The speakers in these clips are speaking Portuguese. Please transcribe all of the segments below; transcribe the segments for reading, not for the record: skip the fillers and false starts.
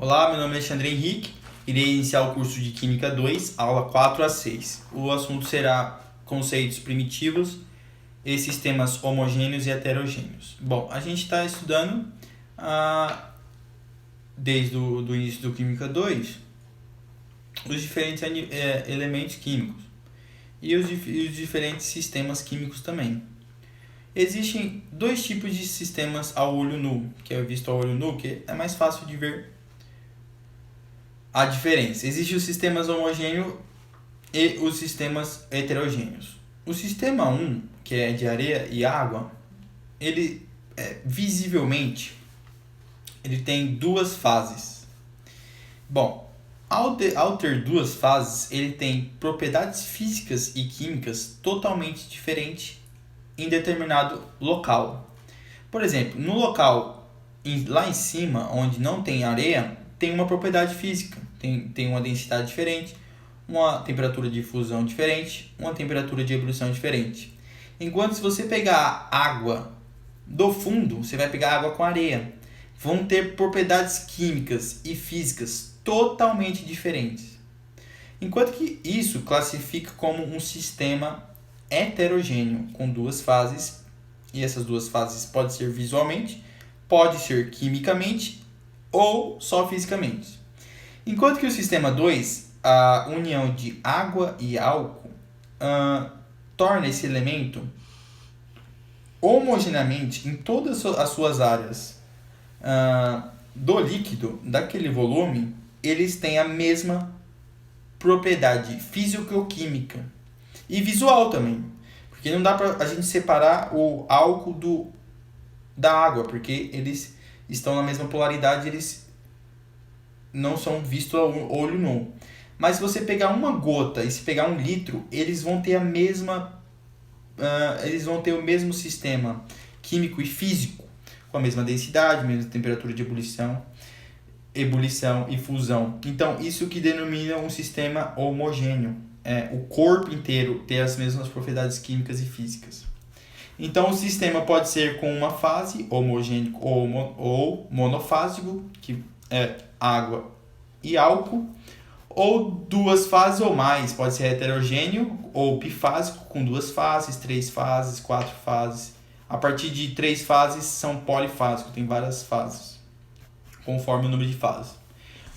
Olá, meu nome é Alexandre Henrique, irei iniciar o curso de Química 2, aula 4 a 6. O assunto será conceitos primitivos e sistemas homogêneos e heterogêneos. Bom, a gente está estudando desde o início do Química 2 os diferentes elementos químicos e os diferentes sistemas químicos também. Existem dois tipos de sistemas ao olho nu, que é visto ao olho nu, que é mais fácil de ver a diferença. Existem os sistemas homogêneos e os sistemas heterogêneos. O sistema 1, que é de areia e água, ele visivelmente ele tem duas fases. Bom, ao ter duas fases, ele tem propriedades físicas e químicas totalmente diferentes em determinado local. Por exemplo, no local lá em cima, onde não tem areia, tem uma propriedade física, tem uma densidade diferente, uma temperatura de fusão diferente, uma temperatura de ebulição diferente. Enquanto se você pegar água do fundo, você vai pegar água com areia, vão ter propriedades químicas e físicas totalmente diferentes. Enquanto que isso classifica como um sistema heterogêneo, com duas fases, e essas duas fases podem ser visualmente, pode ser quimicamente ou só fisicamente. Enquanto que o sistema 2, a união de água e álcool, torna esse elemento homogeneamente em todas as suas áreas do líquido, daquele volume, eles têm a mesma propriedade físico-química e visual também. Porque não dá para a gente separar o álcool da água, porque eles estão na mesma polaridade, eles não são vistos ao olho nu. Mas se você pegar uma gota e se pegar 1 litro, eles vão ter eles vão ter o mesmo sistema químico e físico, com a mesma densidade, mesma temperatura de ebulição e fusão. Então, isso que denomina um sistema homogêneo. O corpo inteiro ter as mesmas propriedades químicas e físicas. Então, o sistema pode ser com uma fase, homogêneo ou monofásico, que é água e álcool, ou duas fases ou mais, pode ser heterogêneo ou bifásico, com 2 fases, 3 fases, 4 fases. A partir de 3 fases são polifásicos, tem várias fases, conforme o número de fases.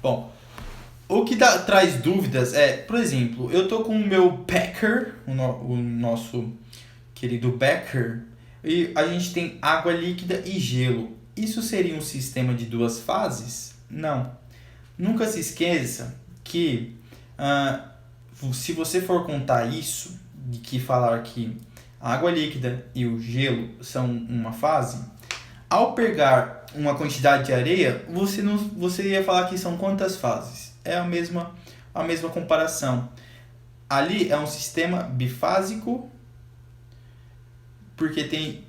Bom, o que traz dúvidas por exemplo, eu estou com o meu becker, o nosso querido becker, e a gente tem água líquida e gelo. Isso seria um sistema de 2 fases? Não. Nunca se esqueça que se você for contar isso, de que falar que a água líquida e o gelo são uma fase, ao pegar uma quantidade de areia, você ia falar que são quantas fases? É a mesma comparação. Ali é um sistema bifásico, porque tem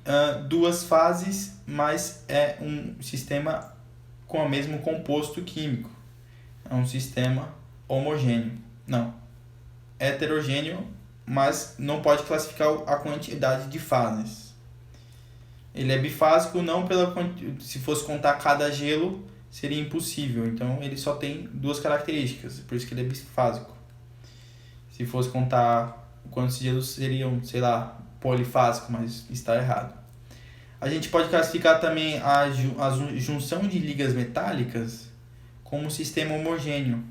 2 fases, mas é um sistema com o mesmo composto químico. É um sistema homogêneo. Não. Heterogêneo, mas não pode classificar a quantidade de fases. Ele é bifásico, não se fosse contar cada gelo, seria impossível. Então, ele só tem 2 características, por isso que ele é bifásico. Se fosse contar quantos gelos seriam, sei lá, polifásico, mas está errado. A gente pode classificar também a junção de ligas metálicas como sistema homogêneo.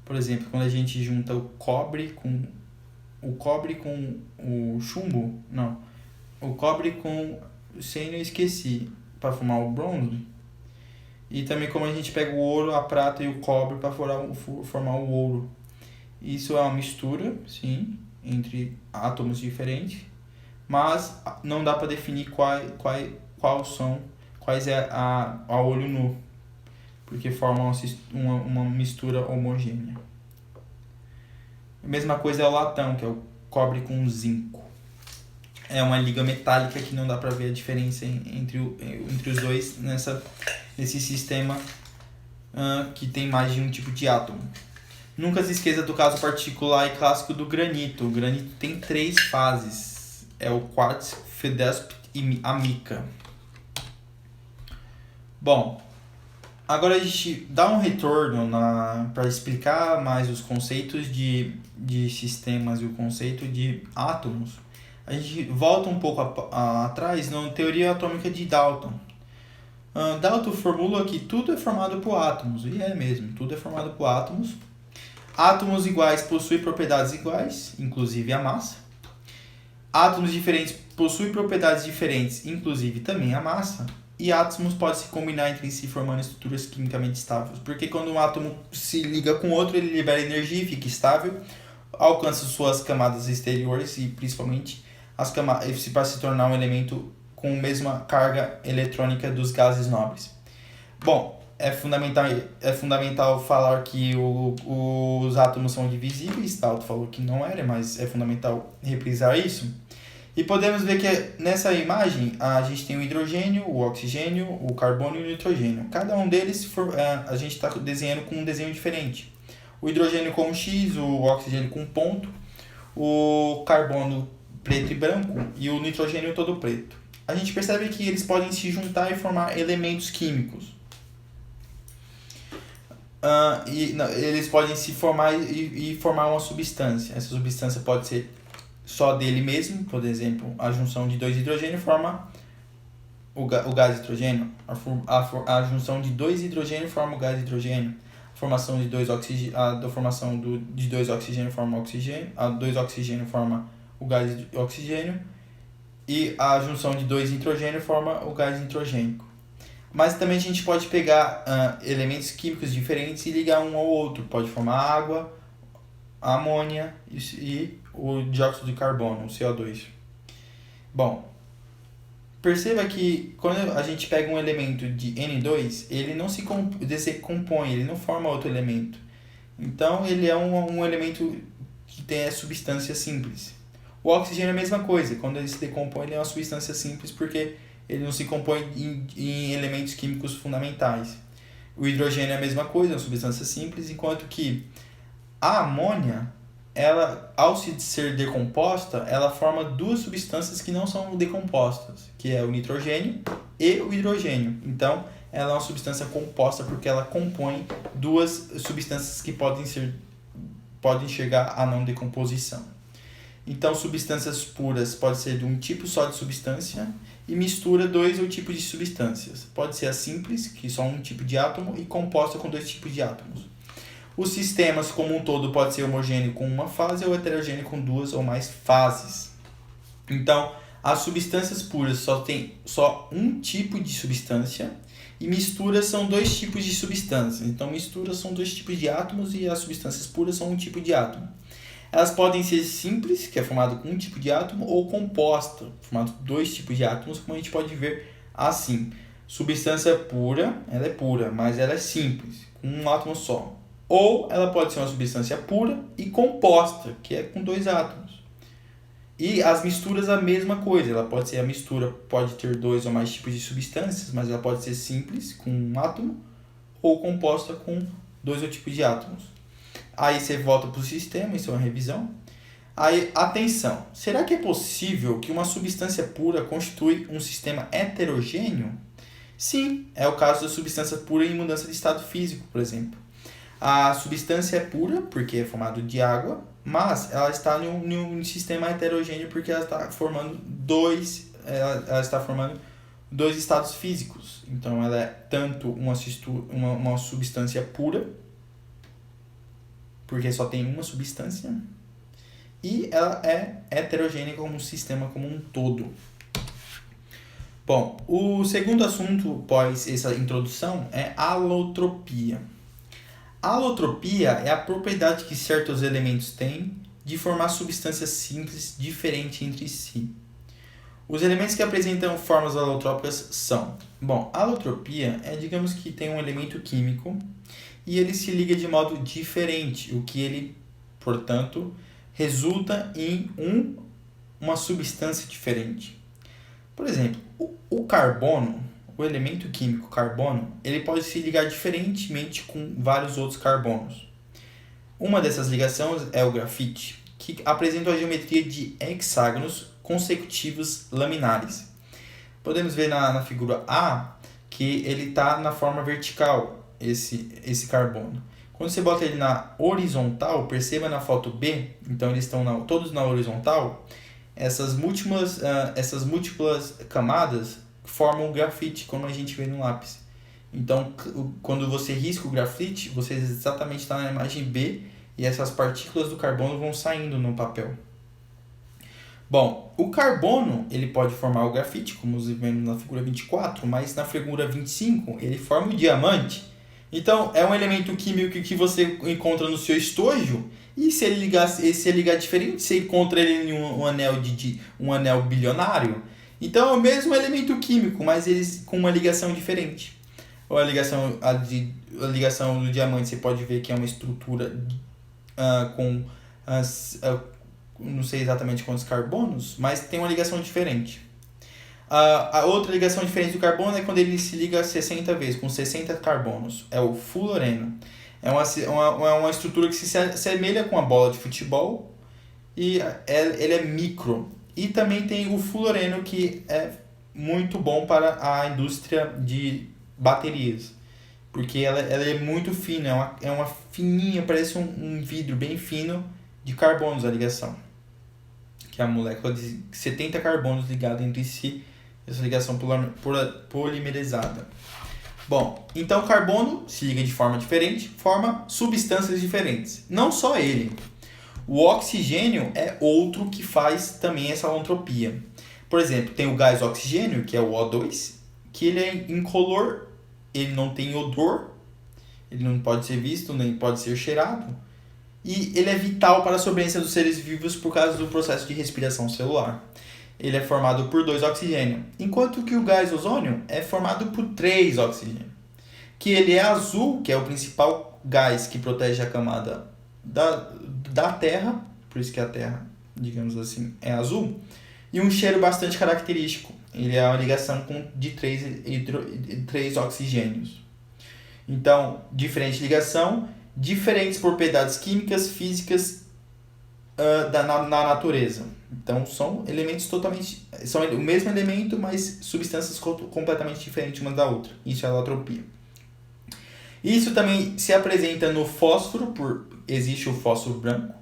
Por exemplo, quando a gente junta o cobre com o chumbo, não, o cobre com o sênio eu esqueci, para formar o bronze. E também como a gente pega o ouro, a prata e o cobre para formar o ouro. Isso é uma mistura, sim, entre átomos diferentes, mas não dá para definir quais é a olho nu, porque formam uma mistura homogênea. A mesma coisa é o latão, que é o cobre com zinco. É uma liga metálica que não dá para ver a diferença entre os dois nesse sistema que tem mais de um tipo de átomo. Nunca se esqueça do caso particular e clássico do granito. O granito tem 3 fases. É o quartzo, feldspar e a mica. Bom, Agora a gente dá um retorno para explicar mais os conceitos de sistemas e o conceito de átomos. A gente volta um pouco atrás na teoria atômica de Dalton. Dalton formula que tudo é formado por átomos, e é mesmo, tudo é formado por átomos. Átomos iguais possuem propriedades iguais, inclusive a massa. Átomos diferentes possuem propriedades diferentes, inclusive também a massa. E átomos podem se combinar entre si formando estruturas quimicamente estáveis. Porque quando um átomo se liga com outro, ele libera energia e fica estável, alcança suas camadas exteriores e principalmente para se tornar um elemento com a mesma carga eletrônica dos gases nobres. Bom, é fundamental falar que os átomos são divisíveis, Dalton falou que não era, mas é fundamental reprisar isso. E podemos ver que nessa imagem a gente tem o hidrogênio, o oxigênio, o carbono e o nitrogênio. Cada um deles a gente está desenhando com um desenho diferente. O hidrogênio com um X, o oxigênio com um ponto, o carbono preto e branco e o nitrogênio todo preto. A gente percebe que eles podem se juntar e formar elementos químicos. Eles podem se formar e formar uma substância. Essa substância pode ser só dele mesmo, por exemplo, a junção de dois hidrogênios forma o gás hidrogênio. A junção de dois hidrogênios forma o gás hidrogênio. A formação de dois oxigênios forma oxigênio. A dois oxigênios forma o gás oxigênio. E a junção de dois nitrogênios forma o gás nitrogênico. Mas também a gente pode pegar elementos químicos diferentes e ligar um ao outro. Pode formar água, amônia e o dióxido de carbono, o CO2. Bom, perceba que quando a gente pega um elemento de N2, ele não se decompõe, ele não forma outro elemento. Então, ele é um elemento que tem a substância simples. O oxigênio é a mesma coisa. Quando ele se decompõe, ele é uma substância simples porque ele não se compõe em elementos químicos fundamentais. O hidrogênio é a mesma coisa, é uma substância simples, enquanto que a amônia, ela, ao ser decomposta, ela forma duas substâncias que não são decompostas, que é o nitrogênio e o hidrogênio. Então, ela é uma substância composta porque ela compõe duas substâncias que podem chegar à não decomposição. Então, substâncias puras pode ser de um tipo só de substância e mistura dois ou tipos de substâncias. Pode ser a simples, que só um tipo de átomo, e composta com dois tipos de átomos. Os sistemas como um todo pode ser homogêneo com uma fase ou heterogêneo com duas ou mais fases. Então, as substâncias puras só tem só um tipo de substância e misturas são dois tipos de substâncias. Então, misturas são dois tipos de átomos e as substâncias puras são um tipo de átomo. Elas podem ser simples, que é formado com um tipo de átomo, ou composta, formado com dois tipos de átomos, como a gente pode ver assim. Substância pura, ela é pura, mas ela é simples, com um átomo só. Ou ela pode ser uma substância pura e composta, que é com dois átomos. E as misturas a mesma coisa, ela pode ser a mistura, pode ter dois ou mais tipos de substâncias, mas ela pode ser simples, com um átomo, ou composta com dois ou tipos de átomos. Aí você volta para o sistema, isso é uma revisão. Aí, atenção, será que é possível que uma substância pura constitui um sistema heterogêneo? Sim, é o caso da substância pura em mudança de estado físico, por exemplo. A substância é pura, porque é formada de água, mas ela está em um sistema heterogêneo porque ela está formando dois estados físicos. Então, ela é tanto uma substância pura, porque só tem uma substância, e ela é heterogênea como um sistema como um todo. Bom, o segundo assunto após essa introdução é alotropia. A alotropia é a propriedade que certos elementos têm de formar substâncias simples diferentes entre si. Os elementos que apresentam formas alotrópicas são... Bom, a alotropia é, digamos que tem um elemento químico e ele se liga de modo diferente, o que ele, portanto, resulta em uma substância diferente. Por exemplo, o carbono, o elemento químico carbono, ele pode se ligar diferentemente com vários outros carbonos. Uma dessas ligações é o grafite, que apresenta a geometria de hexágonos consecutivos laminares. Podemos ver na figura A que ele está na forma vertical, esse carbono. Quando você bota ele na horizontal, perceba na foto B, então eles estão todos na horizontal, essas múltiplas camadas formam o grafite, como a gente vê no lápis. Então, quando você risca o grafite, você exatamente está na imagem B e essas partículas do carbono vão saindo no papel. Bom, o carbono ele pode formar o grafite, como vemos na figura 24, mas na figura 25 ele forma o diamante. Então, é um elemento químico que você encontra no seu estojo e se ele ligar diferente, você encontra ele em um anel bilionário. Então, é o mesmo elemento químico, mas eles com uma ligação diferente. Ou a ligação do diamante, você pode ver que é uma estrutura com não sei exatamente quantos carbonos, mas tem uma ligação diferente. A outra ligação diferente do carbono é quando ele se liga 60 vezes, com 60 carbonos. É o fuloreno. É uma estrutura que se assemelha com a bola de futebol e ele é micro. E também tem o fuloreno, que é muito bom para a indústria de baterias, porque ela é muito fina, é uma fininha, parece um vidro bem fino de carbonos a ligação, que é a molécula de 70 carbonos ligados entre si, essa ligação polimerizada. Bom, então o carbono se liga de forma diferente, forma substâncias diferentes. Não só ele, o oxigênio é outro que faz também essa alotropia. Por exemplo, tem o gás oxigênio, que é o O2, que ele é incolor, ele não tem odor, ele não pode ser visto, nem pode ser cheirado, e ele é vital para a sobrevivência dos seres vivos por causa do processo de respiração celular. Ele é formado por 2 oxigênios, enquanto que o gás ozônio é formado por 3 oxigênios, que ele é azul, que é o principal gás que protege a camada da Terra, por isso que a Terra, digamos assim, é azul, e um cheiro bastante característico. Ele é uma ligação de 3 oxigênios. Então, diferente ligação, diferentes propriedades químicas, físicas na natureza. Então, são elementos totalmente... São o mesmo elemento, mas substâncias completamente diferentes uma da outra. Isso é alotropia. Isso também se apresenta no fósforo, existe o fósforo branco.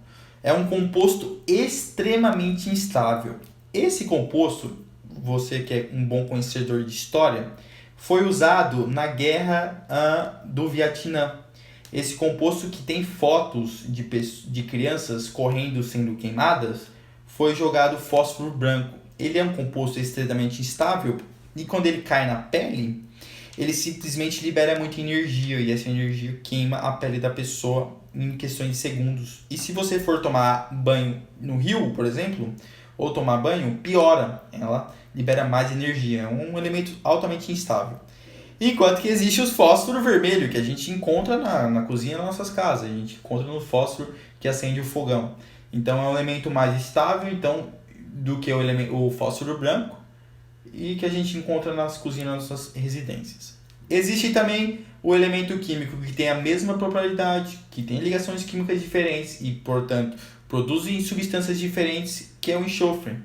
É um composto extremamente instável. Esse composto, você que é um bom conhecedor de história, foi usado na guerra do Vietnã. Esse composto, que tem fotos de crianças correndo sendo queimadas, foi jogado fósforo branco. Ele é um composto extremamente instável e quando ele cai na pele, ele simplesmente libera muita energia e essa energia queima a pele da pessoa em questões de segundos. E se você for tomar banho no rio, por exemplo, ou tomar banho, piora. Ela libera mais energia. É um elemento altamente instável. Enquanto que existe os fósforo vermelho, que a gente encontra na cozinha das nossas casas. A gente encontra no fósforo que acende o fogão. Então é um elemento mais estável do que o fósforo branco e que a gente encontra nas cozinhas das nossas residências. Existe também o elemento químico que tem a mesma propriedade, que tem ligações químicas diferentes e, portanto, produzem substâncias diferentes, que é o enxofre.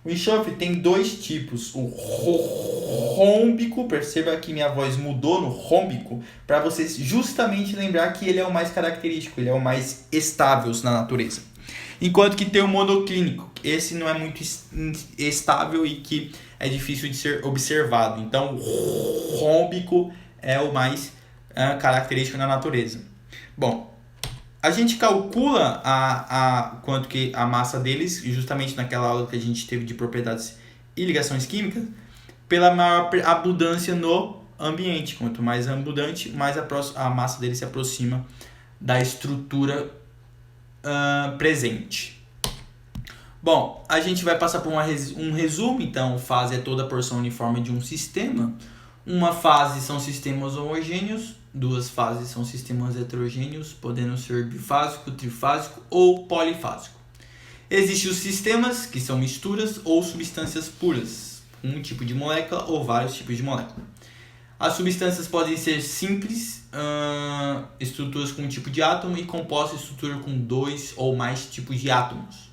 O enxofre tem 2 tipos, o rômbico, perceba que minha voz mudou no rômbico, para vocês justamente lembrar que ele é o mais característico, ele é o mais estável na natureza. Enquanto que tem o monoclínico, esse não é muito estável e que é difícil de ser observado. Então, o rômbico é o mais característico na natureza. Bom, a gente calcula quanto que a massa deles, justamente naquela aula que a gente teve de propriedades e ligações químicas, pela maior abundância no ambiente. Quanto mais abundante, mais a massa deles se aproxima da estrutura presente. Bom, a gente vai passar por um resumo. Então, fase é toda a porção uniforme de um sistema. Uma fase são sistemas homogêneos, 2 fases são sistemas heterogêneos, podendo ser bifásico, trifásico ou polifásico. Existem os sistemas, que são misturas ou substâncias puras, um tipo de molécula ou vários tipos de molécula. As substâncias podem ser simples, estruturas com um tipo de átomo, e compostas, estrutura com 2 ou mais tipos de átomos.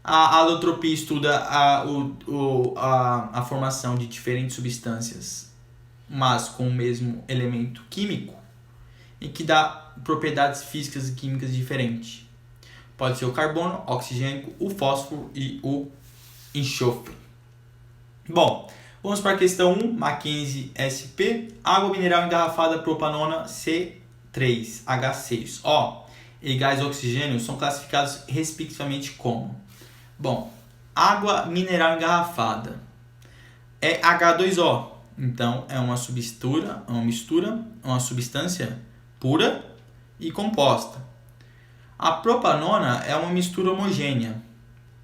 A alotropia estuda a formação de diferentes substâncias, mas com o mesmo elemento químico, e que dá propriedades físicas e químicas diferentes. Pode ser o carbono, o oxigênio, o fósforo e o enxofre. Bom, vamos para a questão 1, Mackenzie SP, água mineral engarrafada propanona C3H6O e gás oxigênio são classificados respectivamente como? Bom, água mineral engarrafada é H2O, então é uma substância pura e composta. A propanona é uma mistura homogênea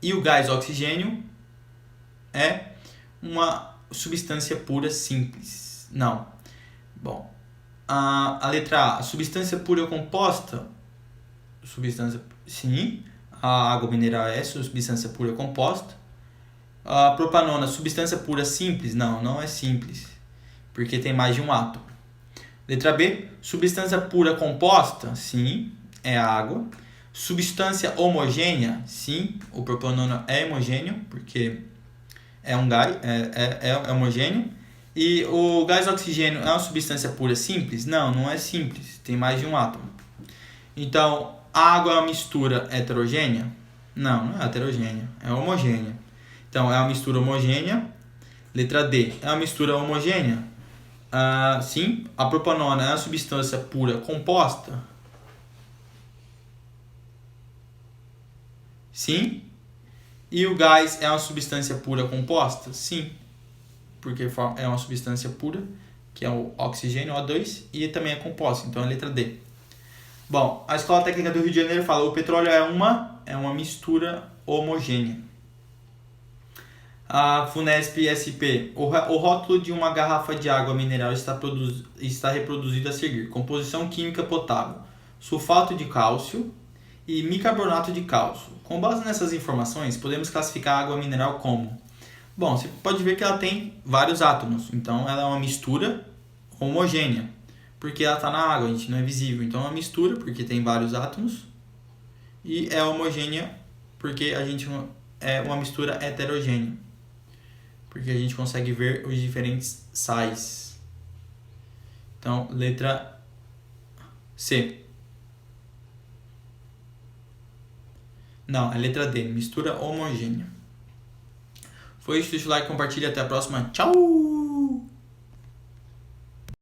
e o gás oxigênio é uma substância pura simples. Não. Bom, a letra A, substância pura composta, sim, a água mineral é substância pura composta. A propanona, substância pura simples, não é simples, porque tem mais de um átomo. Letra B, substância pura composta, sim, é água. Substância homogênea, sim, o propanona é homogêneo, porque é um gás, é homogêneo. E o gás oxigênio é uma substância pura simples? Não é simples, tem mais de um átomo. Então, a água é uma mistura heterogênea? Não é heterogênea, é homogênea. Então, é uma mistura homogênea. Letra D, é uma mistura homogênea? Sim, a propanona é uma substância pura composta? Sim. E o gás é uma substância pura composta? Sim, porque é uma substância pura, que é o oxigênio, O2, e também é composta, então é a letra D. Bom, a Escola Técnica do Rio de Janeiro fala: o petróleo é uma mistura homogênea. A Funesp SP, o rótulo de uma garrafa de água mineral está reproduzido a seguir: composição química potável, sulfato de cálcio e bicarbonato de cálcio. Com base nessas informações, podemos classificar a água mineral como? Bom, você pode ver que ela tem vários átomos, então ela é uma mistura homogênea, porque ela está na água, a gente não é visível. Então é uma mistura, porque tem vários átomos, e é homogênea, porque a gente é uma mistura heterogênea, porque a gente consegue ver os diferentes sais. Então, letra C. Não, é letra D, mistura homogênea. Foi isso, deixa o like, compartilha, até a próxima. Tchau!